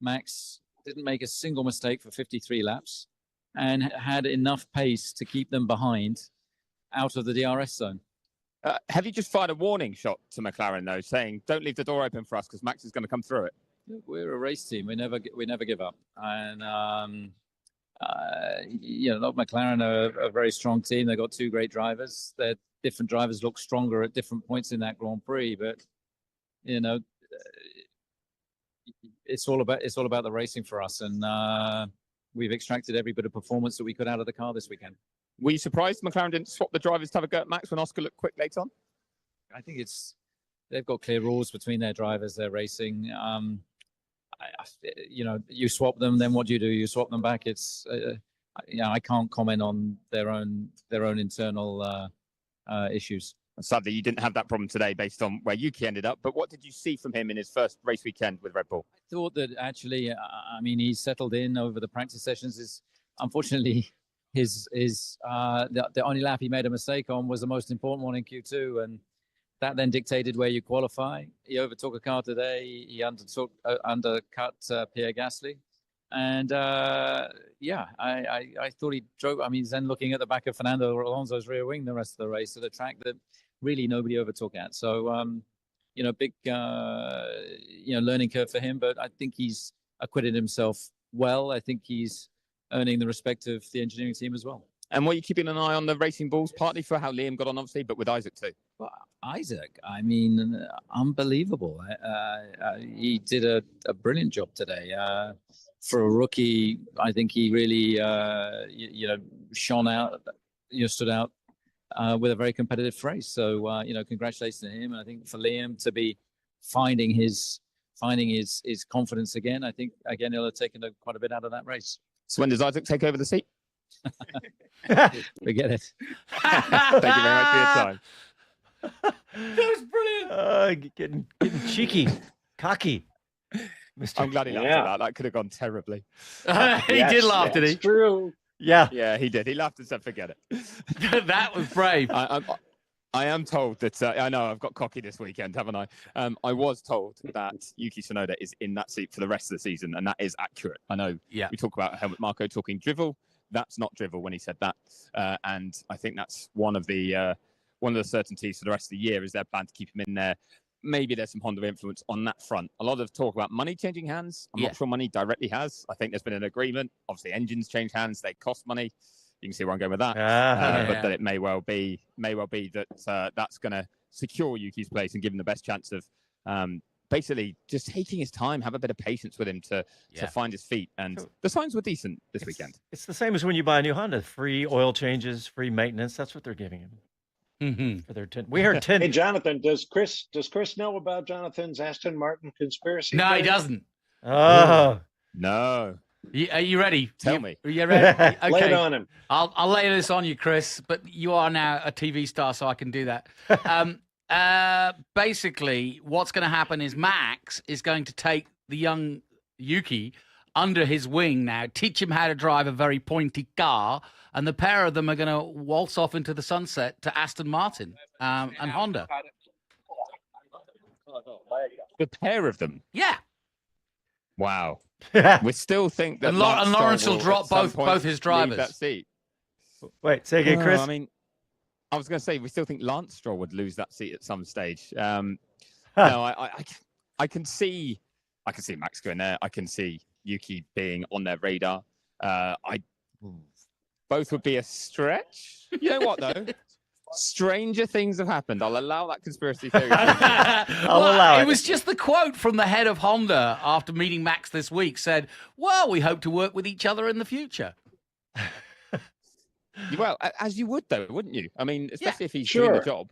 Max didn't make a single mistake for 53 laps and had enough pace to keep them behind out of the DRS zone. Have you just fired a warning shot to McLaren, though, saying, don't leave the door open for us because Max is going to come through it? we're a race team. We never give up. And McLaren are a very strong team. They've got two great drivers. Their different drivers look stronger at different points in that Grand Prix, but it's all about the racing for us, and we've extracted every bit of performance that we could out of the car this weekend. Were you surprised McLaren didn't swap the drivers to have a go at Max when Oscar looked quick late on? I think they've got clear rules between their drivers. They're racing. You swap them, then what do? You swap them back. It's I can't comment on their own internal issues. Sadly, you didn't have that problem today based on where Yuki ended up. But what did you see from him in his first race weekend with Red Bull? I thought that actually, he settled in over the practice sessions. Unfortunately, the only lap he made a mistake on was the most important one in Q2, and that then dictated where you qualify. He overtook a car today. He undercut Pierre Gasly. And I thought he drove. he's then looking at the back of Fernando Alonso's rear wing the rest of the race at a track that really nobody overtook at. So, big, learning curve for him. But I think he's acquitted himself well. I think he's earning the respect of the engineering team as well. And were you keeping an eye on the racing balls, partly for how Liam got on, obviously, but with Isaac too? Well, Isaac, unbelievable. He did a brilliant job today. For a rookie, I think he really, shone out, stood out with a very competitive race. So, congratulations to him. And I think for Liam to be finding his confidence again, I think, again, he'll have taken quite a bit out of that race. So when does Isaac take over the seat? Forget it. Thank you very much for your time. That was brilliant. Getting cheeky, cocky. Mr. I'm glad he laughed at that. That could have gone terribly. He did laugh, did he? True. Yeah. Yeah, he did. He laughed and said, forget it. That was brave. I am told that, I know I've got cocky this weekend, haven't I? I was told that Yuki Tsunoda is in that seat for the rest of the season, and that is accurate. I know we talk about Helmut Marko talking drivel. That's not drivel when he said that. And I think that's one of the certainties for the rest of the year is their plan to keep him in there. Maybe there's some Honda influence on that front. A lot of talk about money changing hands. I'm not sure money directly has. I think there's been an agreement. Obviously, engines change hands. They cost money. You can see where I'm going with that. But that it may well be that that's going to secure Yuki's place and give him the best chance of basically just taking his time, have a bit of patience with him to find his feet. And the signs were decent this weekend. It's the same as when you buy a new Honda. Free oil changes, free maintenance. That's what they're giving him. For their 10. We heard 10. Hey, Jonathan, does Chris know about Jonathan's Aston Martin conspiracy? No, he doesn't. Oh. No. Are you ready? Tell me. Are you ready? Okay. Lay it on him. I'll lay this on you, Chris, but you are now a TV star, so I can do that. Basically, what's going to happen is Max is going to take the young Yuki under his wing now, teach him how to drive a very pointy car, and the pair of them are going to waltz off into the sunset to Aston Martin and Honda. The pair of them? Yeah. Wow. We still think that and Lawrence will drop both his drivers. That seat. Wait, say again, Chris. I was going to say we still think Lance Stroll would lose that seat at some stage. No, I can see Max going there. I can see Yuki being on their radar. Both would be a stretch. You know what though? Stranger things have happened. I'll allow that conspiracy theory. I'll allow it. It was just the quote from the head of Honda after meeting Max this week said, well, we hope to work with each other in the future. Well, as you would though, wouldn't you? Especially if he's doing the job.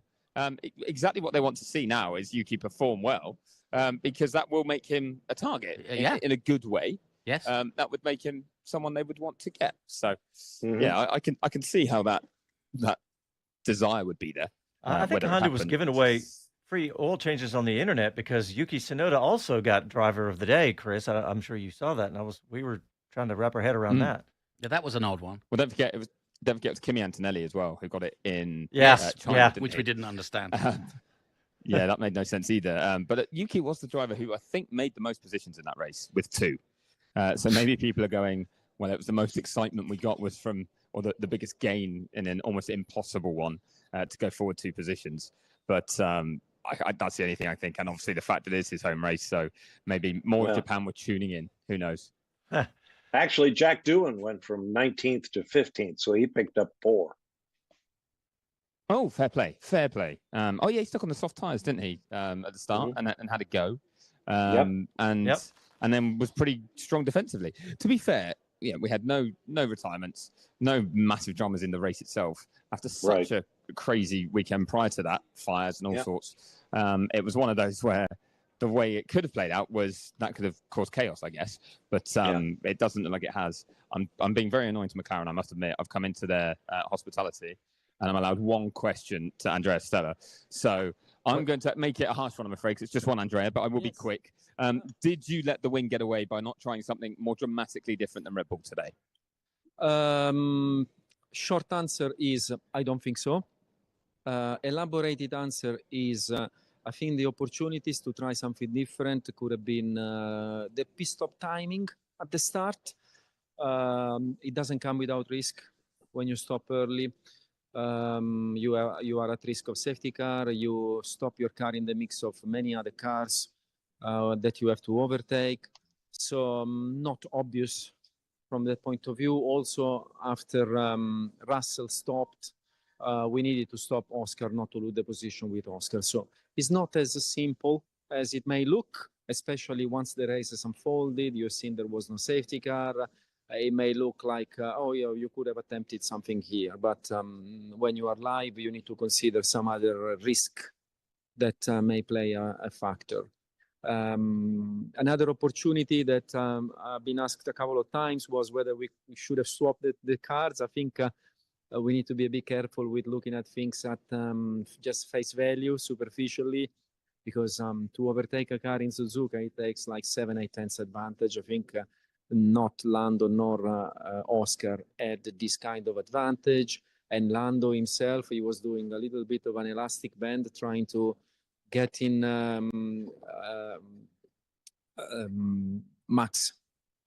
Exactly what they want to see now is Yuki perform well, because that will make him a target in a good way. Yes. That would make him someone they would want to get. So, I can see how that desire would be there. I think Honda was giving away free oil changes on the internet because Yuki Tsunoda also got driver of the day, Chris. I'm sure you saw that, and we were trying to wrap our head around that. Yeah, that was an odd one. Well, don't forget it was Kimi Antonelli as well who got it in China, which we didn't understand. That made no sense either. But Yuki was the driver who I think made the most positions in that race with 2. So maybe people are going, well, it was the most excitement we got was from, or the biggest gain in an almost impossible one to go forward 2 positions. But I don't see anything, I think. And obviously the fact that it is his home race, so maybe more of Japan were tuning in. Who knows? Actually, Jack Doohan went from 19th to 15th, so he picked up 4. Oh, fair play, fair play. Oh yeah, he stuck on the soft tires, didn't he, at the start, and had a go, and then was pretty strong defensively. To be fair, yeah, we had no retirements, no massive dramas in the race itself. After such a crazy weekend prior to that, fires and all sorts, it was one of those where the way it could have played out was that could have caused chaos, I guess. But it doesn't look like it has. I'm being very annoying to McLaren, I must admit. I've come into their hospitality, and I'm allowed one question to Andrea Stella. So I'm going to make it a harsh one, I'm afraid, because it's just one, Andrea, but I will be quick. Did you let the win get away by not trying something more dramatically different than Red Bull today? Short answer is I don't think so. Elaborated answer is I think the opportunities to try something different could have been the pit stop timing at the start. It doesn't come without risk when you stop early. You are at risk of safety car. You stop your car in the mix of many other cars that you have to overtake. So not obvious from that point of view. Also, after Russell stopped, we needed to stop Oscar, not to lose the position with Oscar. So it's not as simple as it may look, especially once the race has unfolded. You've seen there was no safety car. It may look like, you could have attempted something here. But when you are live, you need to consider some other risk that may play a factor. Another opportunity that I've been asked a couple of times was whether we should have swapped the cars. I think we need to be a bit careful with looking at things at just face value, superficially, because to overtake a car in Suzuka, it takes like 7-8 tenths advantage. I think not Lando nor Oscar had this kind of advantage. And Lando himself, he was doing a little bit of an elastic band, trying to get in max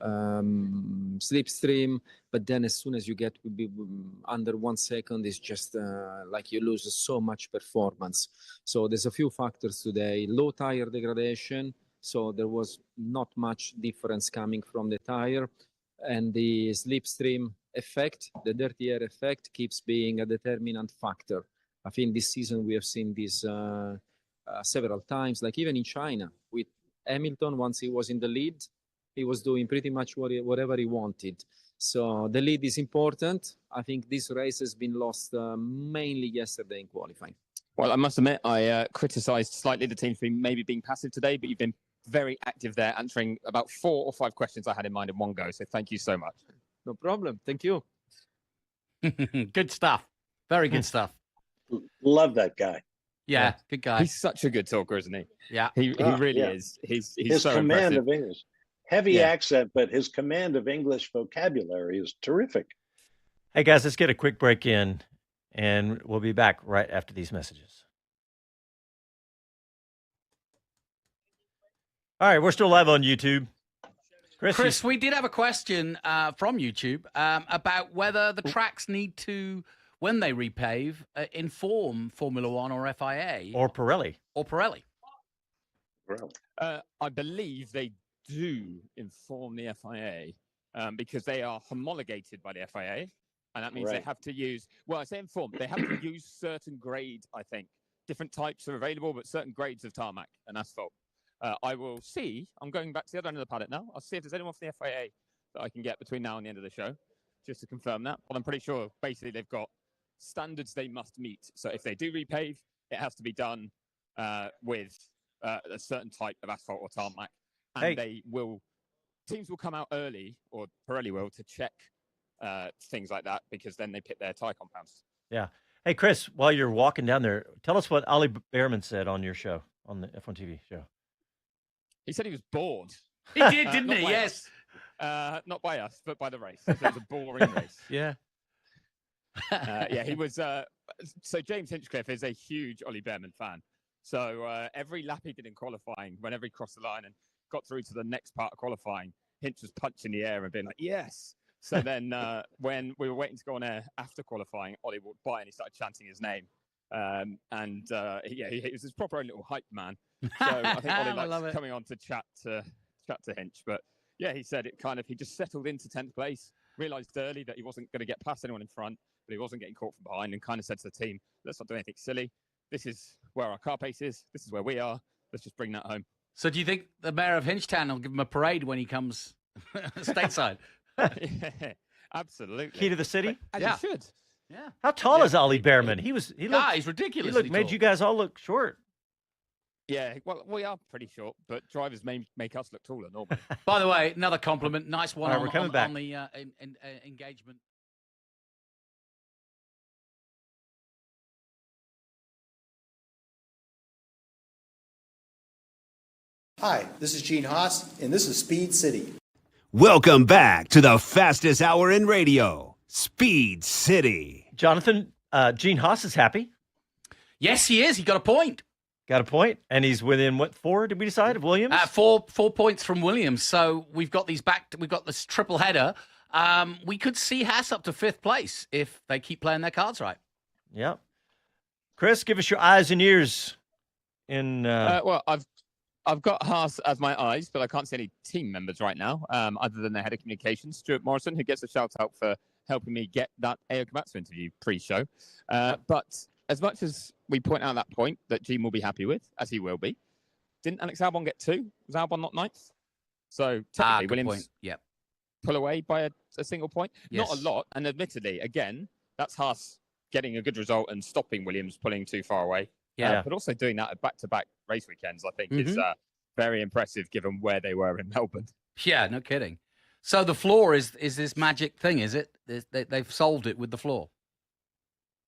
slipstream, but then as soon as you get under 1 second, it's just like you lose so much performance. So there's a few factors today. Low tire degradation, so there was not much difference coming from the tire, and the slipstream effect, the dirty air effect, keeps being a determinant factor. I think this season we have seen this several times, like even in China with Hamilton. Once he was in the lead, he was doing pretty much whatever he wanted. So the lead is important. I think this race has been lost mainly yesterday in qualifying. Well, I must admit, I criticised slightly the team for maybe being passive today, but you've been very active there, answering about 4 or 5 questions I had in mind in one go. So thank you so much. No problem. Thank you. Good stuff. Very good stuff. Love that guy. Yeah, good guy. He's such a good talker, isn't he? Yeah, he really is. He's his so command impressive. of English, heavy accent, but his command of English vocabulary is terrific. Hey guys, let's get a quick break in, and we'll be back right after these messages. All right, we're still live on YouTube. Chris, we did have a question from YouTube about whether the tracks need to, when they repave, inform Formula One or FIA. Or Pirelli. I believe they do inform the FIA because they are homologated by the FIA. And that means they have to use, well, I say inform, they have to use certain grades, I think. Different types are available, but certain grades of tarmac and asphalt. I will see, I'm going back to the other end of the paddock now. I'll see if there's anyone from the FIA that I can get between now and the end of the show, just to confirm that. But I'm pretty sure, basically, they've got standards they must meet. So if they do repave, it has to be done with a certain type of asphalt or tarmac. And teams will come out early, or Pirelli will, to check things like that, because then they pit their tyre compounds. Yeah. Hey, Chris, while you're walking down there, tell us what Ollie Behrman said on your show, on the F1 TV show. He said he was bored. He did, didn't he? Yes. Not by us, but by the race. It was a boring race. Yeah. He was. So James Hinchcliffe is a huge Ollie Behrman fan. So every lap he did in qualifying, whenever he crossed the line and got through to the next part of qualifying, Hinch was punching the air and being like, yes. So then when we were waiting to go on air after qualifying, Ollie walked by and he started chanting his name. He was his proper own little hype man. So I think Ollie likes coming on to chat to Hinch. But yeah, he said he just settled into 10th place, realised early that he wasn't going to get past anyone in front, but he wasn't getting caught from behind, and kind of said to the team, let's not do anything silly. This is where our car pace is. This is where we are. Let's just bring that home. So do you think the mayor of Hinchtown will give him a parade when he comes stateside? Yeah, absolutely. Key to the city? As you should. Yeah. How tall is Ollie Behrman? He's ridiculous. Made you guys all look short. Yeah, well, we are pretty short, but drivers make us look taller normally. By the way, another compliment. Nice one we're coming back on the engagement. Hi, this is Gene Haas, and this is Speed City. Welcome back to the fastest hour in radio, Speed City. Jonathan, Gene Haas is happy. Yes, he is. He got a point. Got a point, and he's within what, 4? Did we decide of Williams? 4 points from Williams. So we've got these we've got this triple header. We could see Haas up to 5th place if they keep playing their cards right. Yeah. Chris, give us your eyes and ears. Well, I've got Haas as my eyes, but I can't see any team members right now, other than the head of communications, Stuart Morrison, who gets a shout out for helping me get that Ao Komatsu interview pre-show. But as much as we point out that point that Gene will be happy with, as he will be, didn't Alex Albon get 2? Was Albon not 9th? So technically, Williams pull away by a single point. Yes. Not a lot, and admittedly, again, that's Haas getting a good result and stopping Williams pulling too far away. Yeah. But also doing that at back-to-back race weekends, I think, is very impressive given where they were in Melbourne. Yeah, no kidding. So the floor is this magic thing, is it? They've solved it with the floor.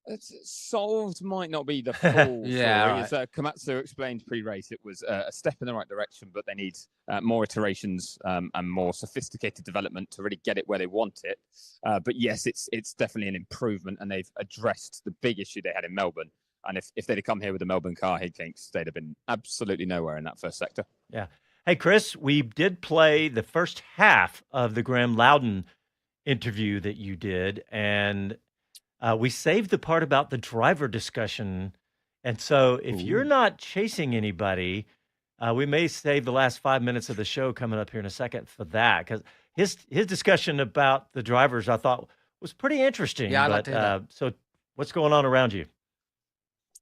It's solved might not be the full story. Right. As Komatsu explained pre-race, it was a step in the right direction, but they need more iterations and more sophisticated development to really get it where they want it. But yes, it's definitely an improvement, and they've addressed the big issue they had in Melbourne. And if they'd have come here with a Melbourne car, he thinks they'd have been absolutely nowhere in that first sector. Yeah. Hey, Chris, we did play the first half of the Graham Loudon interview that you did, and we saved the part about the driver discussion. And so if you're not chasing anybody, we may save the last 5 minutes of the show coming up here in a second for that, because his discussion about the drivers, I thought, was pretty interesting. Yeah, I'd like to hear that. So what's going on around you?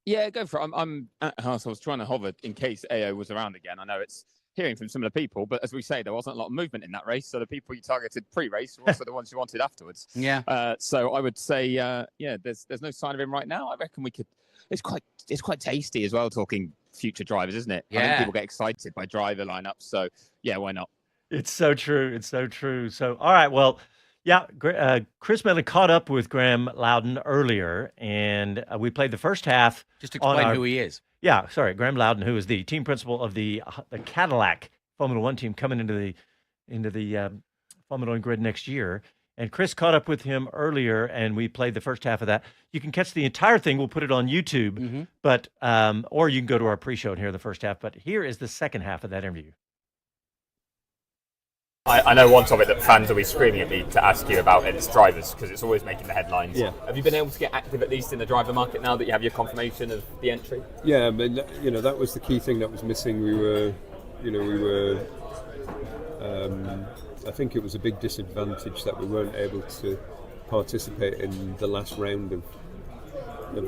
Yeah, go for it. I'm at Haas. I was trying to hover in case AO was around again. I know it's hearing from similar people, but as we say, there wasn't a lot of movement in that race. So the people you targeted pre-race were also the ones you wanted afterwards. Yeah. So I would say, there's no sign of him right now. I reckon we could. It's quite tasty as well, talking future drivers, isn't it? Yeah. I think people get excited by driver lineups. So yeah, why not? It's so true. It's so true. So, all right. Well, yeah, Chris Medland caught up with Graham Loudon earlier, and we played the first half. Just explain who he is. Yeah, sorry, Graham Loudon, who is the team principal of the Cadillac Formula One team coming into the Formula One grid next year. And Chris caught up with him earlier, and we played the first half of that. You can catch the entire thing. We'll put it on YouTube, but or you can go to our pre-show and hear the first half. But here is the second half of that interview. I know one topic that fans will be screaming at me to ask you about, and it's drivers, because it's always making the headlines. Yeah. Have you been able to get active, at least in the driver market, now that you have your confirmation of the entry? Yeah, but that was the key thing that was missing. I think it was a big disadvantage that we weren't able to participate in the last round of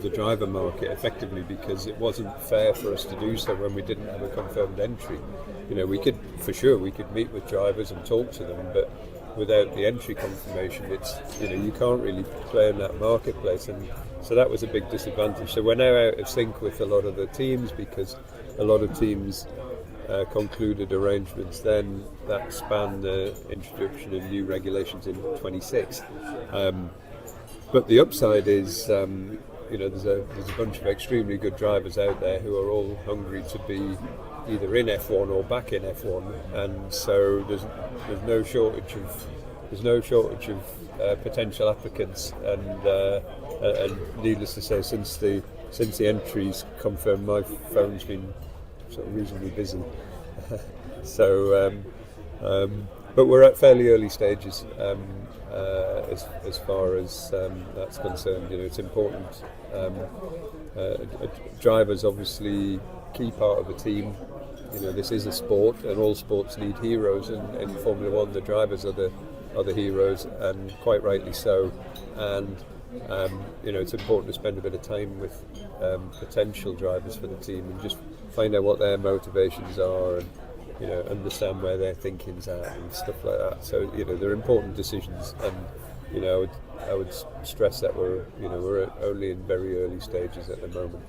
the driver market effectively, because it wasn't fair for us to do so when we didn't have a confirmed entry. We could meet with drivers and talk to them, but without the entry confirmation, it's you can't really play in that marketplace, and so that was a big disadvantage. So we're now out of sync with a lot of the teams, because a lot of teams concluded arrangements then that span the introduction of new regulations in 26. But the upside is there's a bunch of extremely good drivers out there who are all hungry to be either in F1 or back in F1, and so there's no shortage of potential applicants, and needless to say, since the entries confirmed, my phone's been sort of reasonably busy. So but we're at fairly early stages, as far as that's concerned. It's important. A driver's obviously key part of a team. This is a sport, and all sports need heroes. And in Formula One, the drivers are the heroes, and quite rightly so. And it's important to spend a bit of time with potential drivers for the team and just find out what their motivations are, and understand where their thinking's at and stuff like that. So they're important decisions, and I would stress that we're only in very early stages at the moment.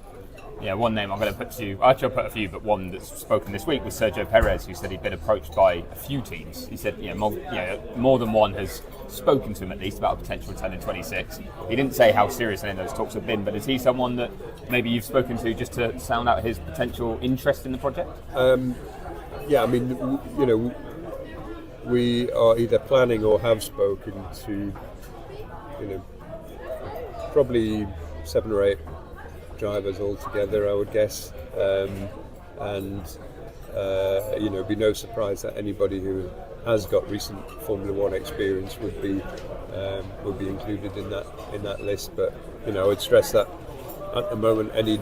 Yeah, one name I'm going to put to you, actually I'll put a few, but one that's spoken this week was Sergio Perez, who said he'd been approached by a few teams. He said more than one has spoken to him at least about a potential return in 26. He didn't say how serious any of those talks have been, but is he someone that maybe you've spoken to just to sound out his potential interest in the project? Yeah, I mean, we are either planning or have spoken to, probably 7 or 8 drivers altogether, I would guess, and it'd be no surprise that anybody who has got recent Formula One experience would be included in that list. But I would stress that at the moment any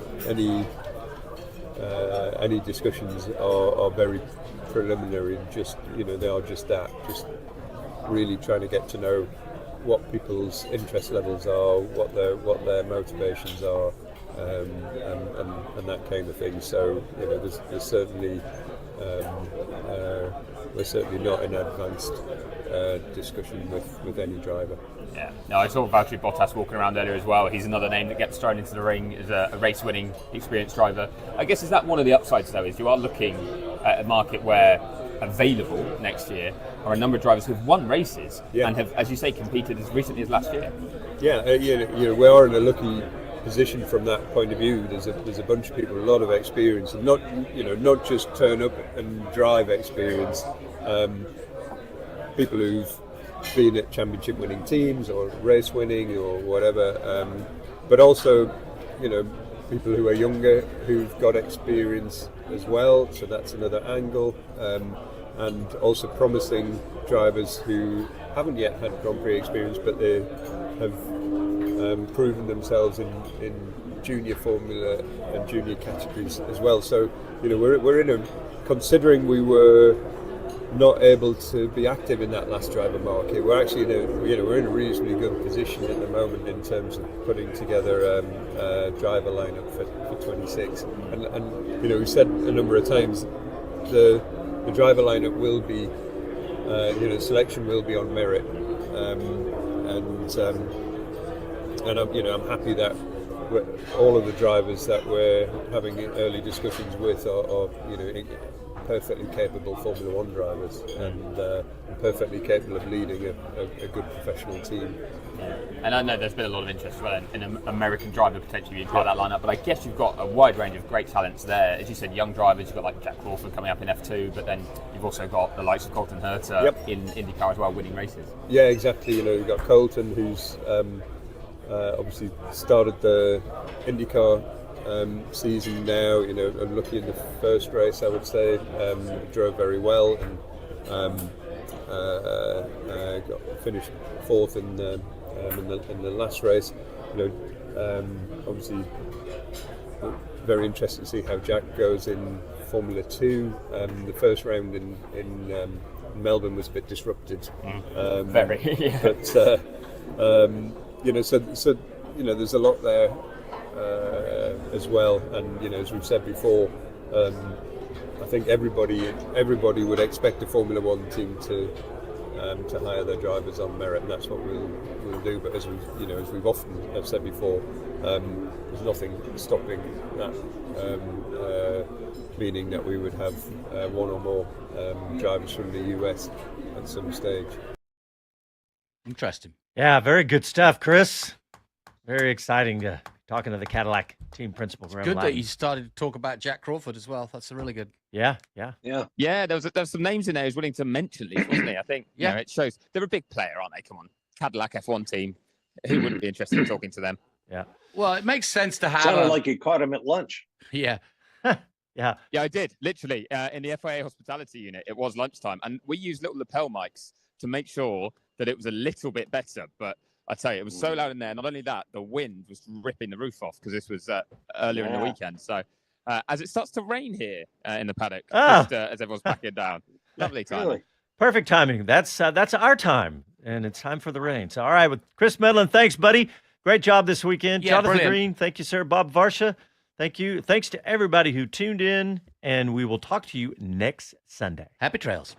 discussions are very preliminary, and just they are just that, just really trying to get to know what people's interest levels are, what their motivations are, and that kind of thing. So there's certainly we're certainly not in advanced discussion with any driver. Yeah, no, I saw Valtteri Bottas walking around earlier as well. He's another name that gets thrown into the ring as a race-winning, experienced driver. I guess is that one of the upsides though, is you are looking at a market where available next year are a number of drivers who've won races and have, as you say, competed as recently as last year. Yeah, we are in a lucky position from that point of view. There's a bunch of people, a lot of experience, and not just turn up and drive experience. People who've been at championship winning teams or race winning or whatever, but also people who are younger who've got experience as well, so that's another angle, and also promising drivers who haven't yet had Grand Prix experience but they have proven themselves in junior formula and junior categories as well. So we're in a, considering we were not able to be active in that last driver market, we're actually we're in a reasonably good position at the moment in terms of putting together a driver lineup for 26. And we've said a number of times the driver lineup will be selection will be on merit, and I'm happy that all of the drivers that we're having early discussions with are perfectly capable Formula One drivers, and perfectly capable of leading a good professional team. And I know there's been a lot of interest as well in an American driver potentially being part of that lineup, but I guess you've got a wide range of great talents there. As you said, young drivers, you've got like Jack Crawford coming up in F2, but then you've also got the likes of Colton Herta in IndyCar as well, winning races. Yeah, exactly. You've got Colton, who's obviously started the IndyCar season now, unlucky in the first race, I would say, drove very well and finished fourth in the last race. Obviously very interested to see how Jack goes in Formula 2. The first round in Melbourne was a bit disrupted. Very, yeah. But so there's a lot there as well, and as we've said before, I think everybody would expect a Formula One team to hire their drivers on merit, and that's what we'll do. But as we've often have said before, there's nothing stopping that, meaning that we would have one or more drivers from the US at some stage. Interesting. Yeah, very good stuff, Chris. Very exciting talking to the Cadillac team principal. It's good that you started to talk about Jack Crawford as well. That's really good. Yeah. There was some names in there he was willing to mention, at least, wasn't he? I think it shows they're a big player, aren't they? Come on, Cadillac F1 team. Who wouldn't be interested in talking to them? Yeah. Well, it makes sense to have. Sounded like you caught him at lunch. Yeah. Yeah, I did. Literally, in the FIA hospitality unit, it was lunchtime, and we use little lapel mics to make sure that it was a little bit better. But I tell you, it was so loud in there. Not only that, the wind was ripping the roof off because this was earlier in the weekend. So as it starts to rain here in the paddock, just, as everyone's backing down, lovely time. Really? Perfect timing. That's our time, and it's time for the rain. So, all right, with Chris Medland, thanks, buddy. Great job this weekend. Yeah, Jonathan brilliant. Green, thank you, sir. Bob Varsha, thank you. Thanks to everybody who tuned in, and we will talk to you next Sunday. Happy trails.